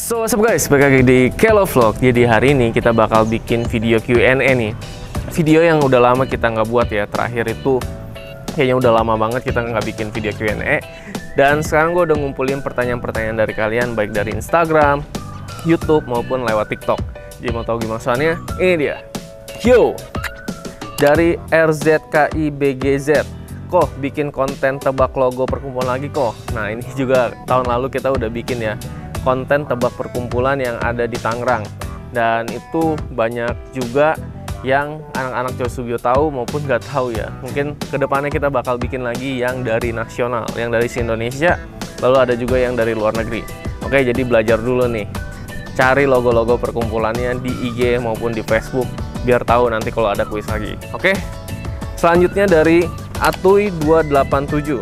So what's up guys, balik lagi di Kelo Vlog. Jadi hari ini kita bakal bikin video Q&A nih. Video yang udah lama kita nggak buat ya. Terakhir itu kayaknya udah lama banget kita nggak bikin video Q&A. Dan sekarang gue udah ngumpulin pertanyaan-pertanyaan dari kalian, baik dari Instagram, YouTube, maupun lewat TikTok. Jadi mau tahu gimana soalnya? Ini dia. Yo! Dari RZKIBGZ. Kok bikin konten tebak logo perkumpulan lagi kok? Nah ini juga tahun lalu kita udah bikin ya, konten tebak perkumpulan yang ada di Tangerang. Dan itu banyak juga yang anak-anak Cosubio tahu maupun nggak tahu ya. Mungkin kedepannya kita bakal bikin lagi yang dari nasional, yang dari Indonesia, lalu ada juga yang dari luar negeri. Oke, jadi belajar dulu nih, cari logo-logo perkumpulannya di IG maupun di Facebook, biar tahu nanti kalau ada kuis lagi. Oke, selanjutnya dari Atuy287.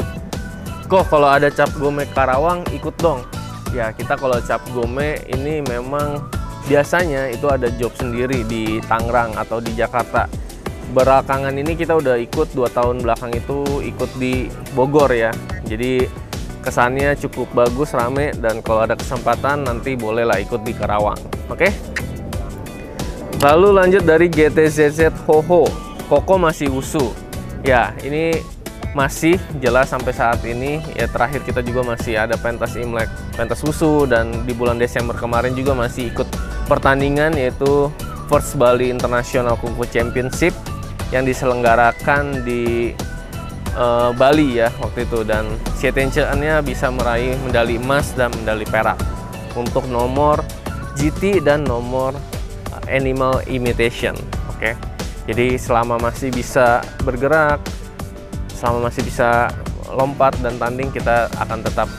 Kok kalau ada cap gome Karawang ikut dong? Ya, kita kalau cap gome ini memang biasanya itu ada job sendiri di Tangerang atau di Jakarta. Belakangan ini kita udah ikut 2 tahun belakang itu ikut di Bogor ya. Jadi kesannya cukup bagus, rame, dan kalau ada kesempatan nanti bolehlah ikut di Karawang. Oke? Lalu lanjut dari GTZZ Hoho. Koko masih wusu. Ya, ini masih jelas sampai saat ini ya. Terakhir kita juga masih ada pentas Imlek, pentas wusu, dan di bulan Desember kemarin juga masih ikut pertandingan yaitu First Bali International Kung Fu Championship yang diselenggarakan di Bali ya waktu itu, dan Sietenceannya bisa meraih medali emas dan medali perak untuk nomor GT dan nomor Animal Imitation. Oke. Jadi selama masih bisa bergerak, selama masih bisa lompat dan tanding, kita akan tetap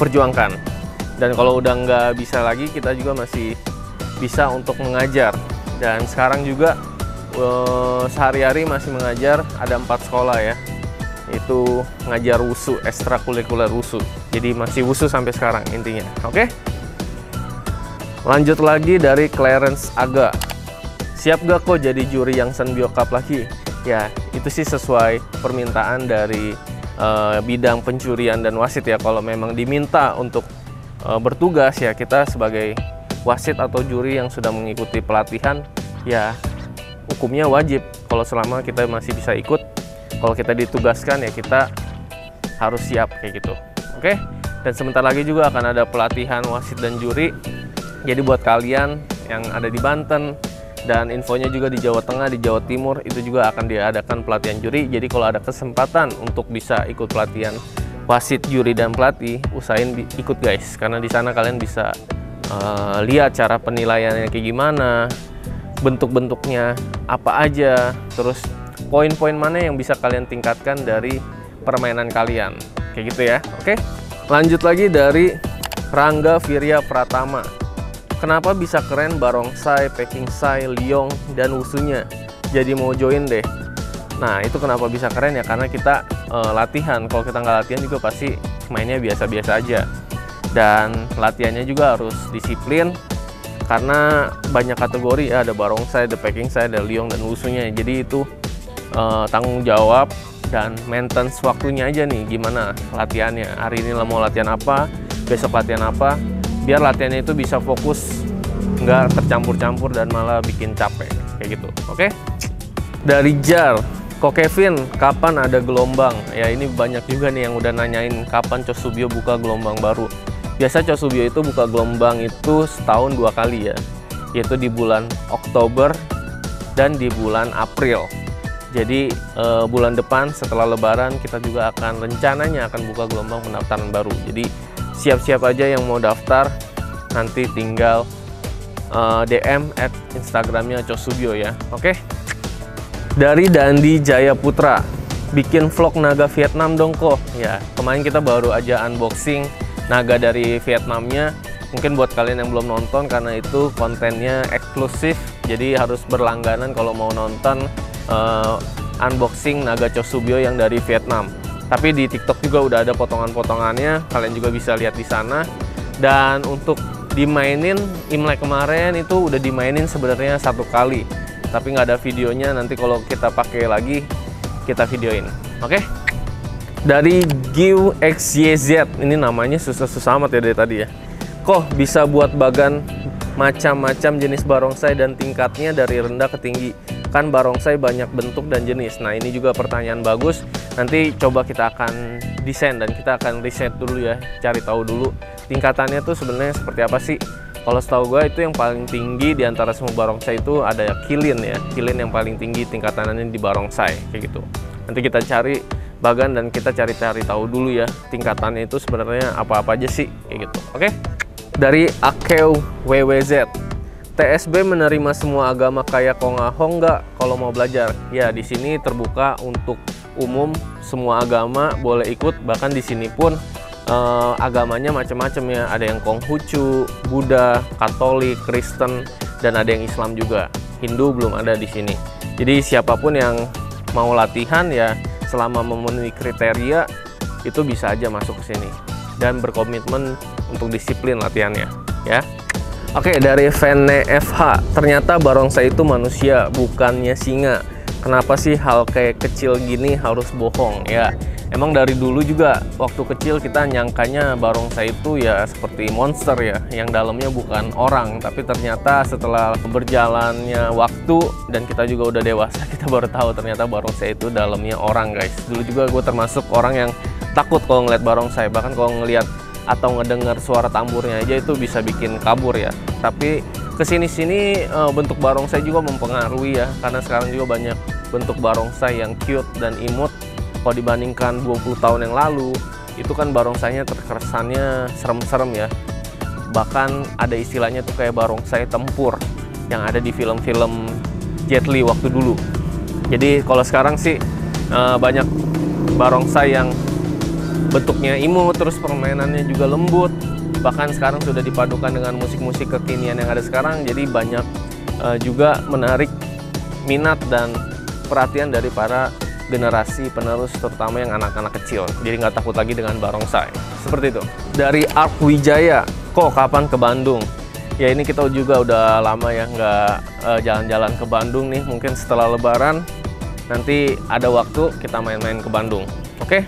perjuangkan. Dan kalau udah nggak bisa lagi, kita juga masih bisa untuk mengajar. Dan sekarang juga sehari-hari masih mengajar, ada 4 sekolah ya, itu ngajar wusu, ekstrakurikuler wusu. Jadi masih wusu sampai sekarang intinya. Oke? Lanjut lagi dari Clarence Aga. Siap gak kok jadi juri yang Senbio Cup lagi? Ya, itu sih sesuai permintaan dari bidang pencurian dan wasit ya. Kalau memang diminta untuk bertugas ya, kita sebagai wasit atau juri yang sudah mengikuti pelatihan ya, hukumnya wajib kalau selama kita masih bisa ikut. Kalau kita ditugaskan ya, kita harus siap kayak gitu. Oke? Dan sebentar lagi juga akan ada pelatihan wasit dan juri. Jadi buat kalian yang ada di Banten, dan infonya juga di Jawa Tengah, di Jawa Timur, itu juga akan diadakan pelatihan juri. Jadi kalau ada kesempatan untuk bisa ikut pelatihan wasit, juri, dan pelatih, usahain ikut guys, karena di sana kalian bisa lihat cara penilaiannya kayak gimana, bentuk-bentuknya apa aja, terus poin-poin mana yang bisa kalian tingkatkan dari permainan kalian, kayak gitu ya. Oke, lanjut lagi dari Rangga Virya Pratama. Kenapa bisa keren barongsai, pekingsai, liong, dan wusunya? Jadi mau join deh. Nah itu kenapa bisa keren ya, karena kita latihan. Kalau kita nggak latihan juga pasti mainnya biasa-biasa aja. Dan latihannya juga harus disiplin, karena banyak kategori ya, ada barongsai, ada pekingsai, ada liong, dan wusunya. Jadi itu tanggung jawab dan maintenance waktunya aja nih, gimana latihannya. Hari ini mau latihan apa, besok latihan apa, biar latihannya itu bisa fokus, nggak tercampur-campur dan malah bikin capek kayak gitu. Oke? Dari Jar, kok Kevin kapan ada gelombang? Ya ini banyak juga nih yang udah nanyain kapan Cosubio buka gelombang baru. Biasa Cosubio itu buka gelombang itu setahun 2 kali ya, yaitu di bulan Oktober dan di bulan April. Jadi bulan depan setelah Lebaran kita juga akan rencananya akan buka gelombang pendaftaran baru. Jadi siap-siap aja yang mau daftar, nanti tinggal DM at Instagramnya Cosubio ya. Oke? Dari Dandi Jaya Putra, bikin vlog naga Vietnam dong kok. Ya, kemarin kita baru aja unboxing naga dari Vietnamnya. Mungkin buat kalian yang belum nonton, karena itu kontennya eksklusif, jadi harus berlangganan kalau mau nonton unboxing naga Cosubio yang dari Vietnam. Tapi di TikTok juga udah ada potongan-potongannya, kalian juga bisa lihat di sana. Dan untuk dimainin Imlek kemarin itu udah dimainin sebenarnya 1 kali, tapi nggak ada videonya. Nanti kalau kita pakai lagi kita videoin. Oke? Dari GiwXYZ, ini namanya susah-susah amat ya dari tadi ya. Kok bisa buat bagan macam-macam jenis barongsai dan tingkatnya dari rendah ke tinggi? Kan barongsai banyak bentuk dan jenis. Nah, ini juga pertanyaan bagus. Nanti coba kita akan desain dan kita akan riset dulu ya, cari tahu dulu tingkatannya tuh sebenarnya seperti apa sih. Kalau setahu gue itu yang paling tinggi di antara semua barongsai itu ada kilin ya. Kilin yang paling tinggi tingkatannya di barongsai kayak gitu. Nanti kita cari bagan dan kita cari tahu dulu ya tingkatannya itu sebenarnya apa-apa aja sih kayak gitu. Oke? Dari Akeu WWZ, TSB menerima semua agama kayak Kongahong nggak kalau mau belajar? Ya, di sini terbuka untuk umum, semua agama boleh ikut. Bahkan di sini pun agamanya macam-macam ya. Ada yang Konghucu, Buddha, Katolik, Kristen, dan ada yang Islam juga. Hindu belum ada di sini. Jadi siapapun yang mau latihan ya, selama memenuhi kriteria itu bisa aja masuk ke sini dan berkomitmen untuk disiplin latihannya ya. Oke, dari Vene FH, ternyata barongsai itu manusia bukannya singa. Kenapa sih hal kayak kecil gini harus bohong ya? Emang dari dulu juga waktu kecil kita nyangkanya barongsai itu ya seperti monster ya, yang dalamnya bukan orang. Tapi ternyata setelah berjalannya waktu dan kita juga udah dewasa, kita baru tahu ternyata barongsai itu dalamnya orang, guys. Dulu juga gue termasuk orang yang takut kalau ngeliat barongsai, bahkan kalau ngeliat atau ngedengar suara tamburnya aja itu bisa bikin kabur ya. Tapi kesini-sini bentuk barongsai juga mempengaruhi ya, karena sekarang juga banyak bentuk barongsai yang cute dan imut. Kalau dibandingkan 20 tahun yang lalu, itu kan barongsainya terkesannya serem-serem ya. Bahkan ada istilahnya tuh kayak barongsai tempur yang ada di film-film Jet Li waktu dulu. Jadi kalau sekarang sih banyak barongsai yang bentuknya imut, terus permainannya juga lembut. Bahkan sekarang sudah dipadukan dengan musik-musik kekinian yang ada sekarang, jadi banyak juga menarik minat dan perhatian dari para generasi penerus, terutama yang anak-anak kecil. Jadi nggak takut lagi dengan barongsai. Seperti itu. Dari Ark Wijaya, kok kapan ke Bandung? Ya ini kita juga udah lama ya nggak jalan-jalan ke Bandung nih. Mungkin setelah Lebaran nanti ada waktu kita main-main ke Bandung. Oke?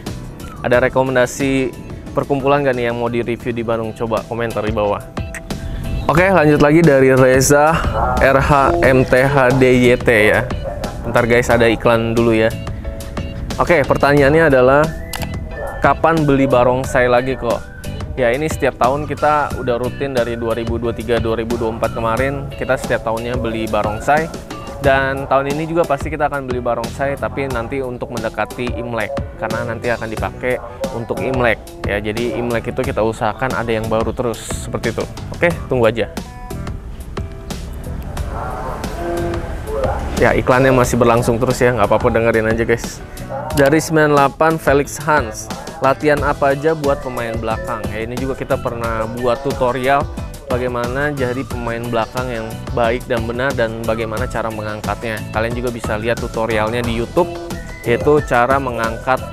Ada rekomendasi perkumpulan nggak nih yang mau di-review di Bandung? Coba komentar di bawah. Oke, lanjut lagi dari Reza RHMTHDYT ya. Bentar guys, ada iklan dulu ya. Oke, pertanyaannya adalah kapan beli barongsai lagi kok? Ya ini setiap tahun kita udah rutin dari 2023-2024 kemarin, kita setiap tahunnya beli barongsai. Dan tahun ini juga pasti kita akan beli barongsai, tapi nanti untuk mendekati Imlek, karena nanti akan dipakai untuk Imlek ya. Jadi Imlek itu kita usahakan ada yang baru terus, seperti itu. Oke, tunggu aja. Ya iklannya masih berlangsung terus ya, nggak apa-apa, dengerin aja guys. Dari 98 Felix Hans, latihan apa aja buat pemain belakang? Ya ini juga kita pernah buat tutorial bagaimana jadi pemain belakang yang baik dan benar dan bagaimana cara mengangkatnya. Kalian juga bisa lihat tutorialnya di YouTube, yaitu cara mengangkat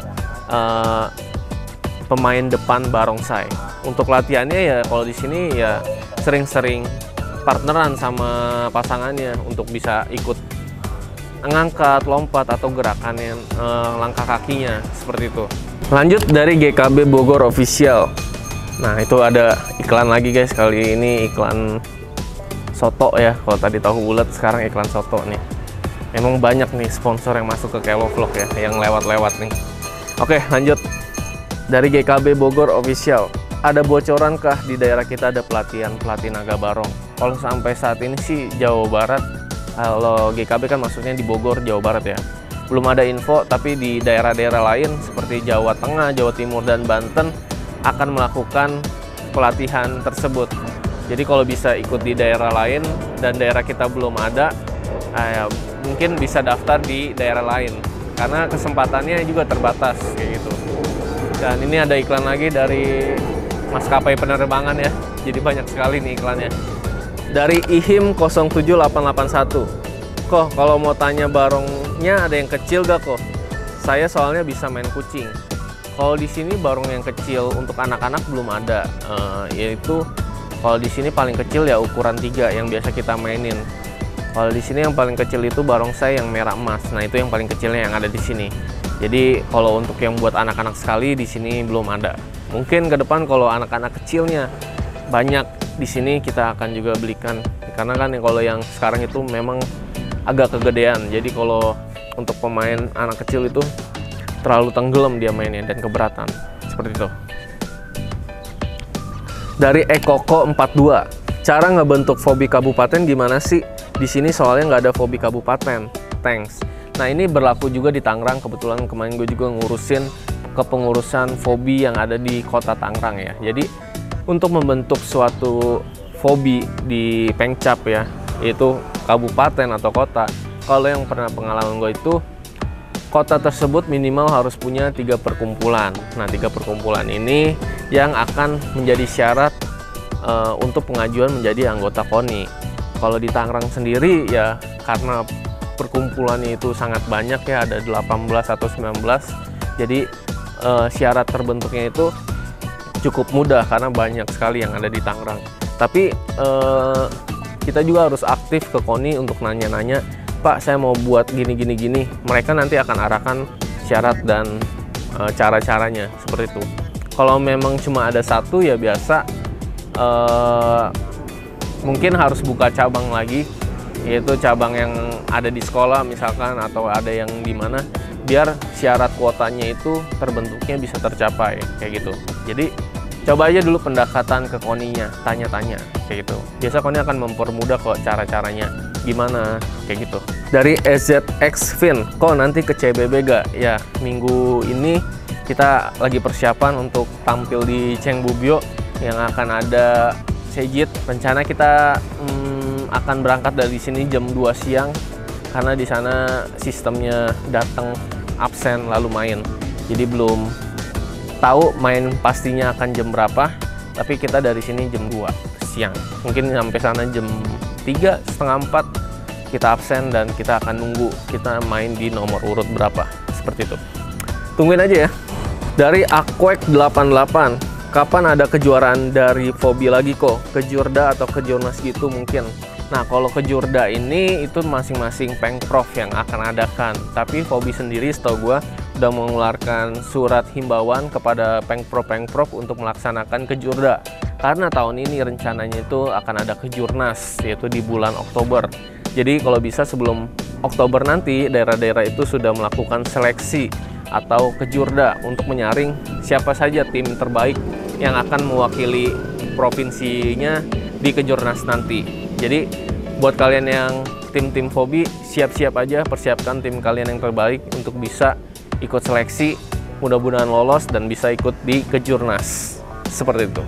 pemain depan barongsai. Untuk latihannya ya kalau di sini ya sering-sering partneran sama pasangannya untuk bisa ikut ngangkat, lompat, atau gerakan yang langkah kakinya seperti itu. Lanjut dari GKB Bogor Official. Nah itu ada iklan lagi guys, kali ini iklan soto ya. Kalau tadi tahu bulat, sekarang iklan soto nih. Emang banyak nih sponsor yang masuk ke Kelo Vlog ya, yang lewat-lewat nih. Oke lanjut dari GKB Bogor Official. Ada bocoran kah di daerah kita ada pelatihan naga barong? Kalau sampai saat ini sih Jawa Barat, kalau GKB kan maksudnya di Bogor, Jawa Barat ya, belum ada info. Tapi di daerah-daerah lain seperti Jawa Tengah, Jawa Timur, dan Banten akan melakukan pelatihan tersebut. Jadi kalau bisa ikut di daerah lain dan daerah kita belum ada, ya mungkin bisa daftar di daerah lain karena kesempatannya juga terbatas kayak gitu. Dan ini ada iklan lagi dari maskapai penerbangan ya, jadi banyak sekali nih iklannya. Dari IHIM 07881, kok kalau mau tanya barongnya ada yang kecil gak kok? Saya soalnya bisa main kucing. Kalau di sini barong yang kecil untuk anak-anak belum ada, yaitu kalau di sini paling kecil ya ukuran 3 yang biasa kita mainin. Kalau di sini yang paling kecil itu barongsai yang merah emas. Nah itu yang paling kecilnya yang ada di sini. Jadi kalau untuk yang buat anak-anak sekali di sini belum ada. Mungkin ke depan kalau anak-anak kecilnya banyak di sini kita akan juga belikan, karena kan kalau yang sekarang itu memang agak kegedean. Jadi kalau untuk pemain anak kecil itu terlalu tenggelam dia mainnya dan keberatan seperti itu. Dari Ekoko 42, cara ngebentuk fobi kabupaten gimana sih? Di sini soalnya nggak ada fobi kabupaten. Thanks. Nah, ini berlaku juga di Tangerang. Kebetulan kemarin gue juga ngurusin kepengurusan fobi yang ada di kota Tangerang ya. Jadi untuk membentuk suatu fobi di Pengcap ya, yaitu kabupaten atau kota, kalau yang pernah pengalaman gue itu, kota tersebut minimal harus punya 3 perkumpulan. Nah, 3 perkumpulan ini yang akan menjadi syarat untuk pengajuan menjadi anggota KONI. Kalau di Tangerang sendiri ya, karena perkumpulannya itu sangat banyak ya, ada 18 atau 19, jadi syarat terbentuknya itu cukup mudah karena banyak sekali yang ada di Tangerang. Tapi kita juga harus aktif ke KONI untuk nanya-nanya, Pak, saya mau buat gini. Mereka nanti akan arahkan syarat dan cara-caranya seperti itu. Kalau memang cuma ada satu ya biasa, mungkin harus buka cabang lagi, yaitu cabang yang ada di sekolah misalkan, atau ada yang di mana, biar syarat kuotanya itu terbentuknya bisa tercapai kayak gitu. Jadi coba aja dulu pendekatan ke KONI-nya, tanya-tanya kayak gitu. Biasa KONI akan mempermudah kok cara-caranya gimana kayak gitu. Dari EZX Fin, kok nanti ke CBB gak? Ya, minggu ini kita lagi persiapan untuk tampil di Ceng Bubio yang akan ada Sejit. Rencana kita akan berangkat dari sini jam 2 siang karena di sana sistemnya datang absen lalu main. Jadi belum tahu main pastinya akan jam berapa, tapi kita dari sini jam 2 siang. Mungkin sampai sana jam 3, setengah 4 kita absen dan kita akan nunggu kita main di nomor urut berapa. Seperti itu. Tungguin aja ya. Dari Aquek 88, kapan ada kejuaraan dari Fobi lagi kok? Ke Jurda atau ke Jurnas gitu mungkin. Nah, kalau ke Jurda ini itu masing-masing Pengprov yang akan adakan. Tapi Fobi sendiri setahu gue udah mengeluarkan surat himbauan kepada Pengprov untuk melaksanakan ke Jurda. Karena tahun ini rencananya itu akan ada ke Jurnas, yaitu di bulan Oktober. Jadi kalau bisa sebelum Oktober nanti, daerah-daerah itu sudah melakukan seleksi atau ke Jurda untuk menyaring siapa saja tim terbaik yang akan mewakili provinsinya di Kejurnas nanti. Jadi buat kalian yang tim-tim Fobi, siap-siap aja, persiapkan tim kalian yang terbaik untuk bisa ikut seleksi, mudah-mudahan lolos dan bisa ikut di Kejurnas. Seperti itu.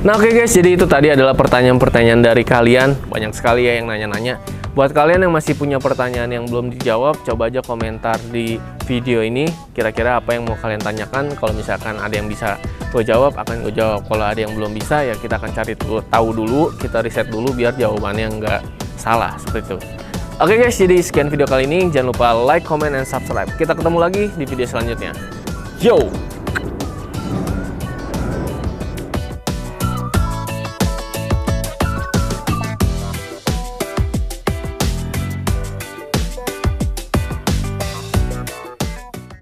Nah oke guys, jadi itu tadi adalah pertanyaan-pertanyaan dari kalian. Banyak sekali ya yang nanya-nanya. Buat kalian yang masih punya pertanyaan yang belum dijawab, coba aja komentar di video ini. Kira-kira apa yang mau kalian tanyakan. Kalau misalkan ada yang bisa gue jawab, akan gue jawab. Kalau ada yang belum bisa, ya kita akan cari tahu dulu, kita riset dulu biar jawabannya nggak salah, seperti itu. Oke guys, jadi sekian video kali ini. Jangan lupa like, comment, and subscribe. Kita ketemu lagi di video selanjutnya. Yo!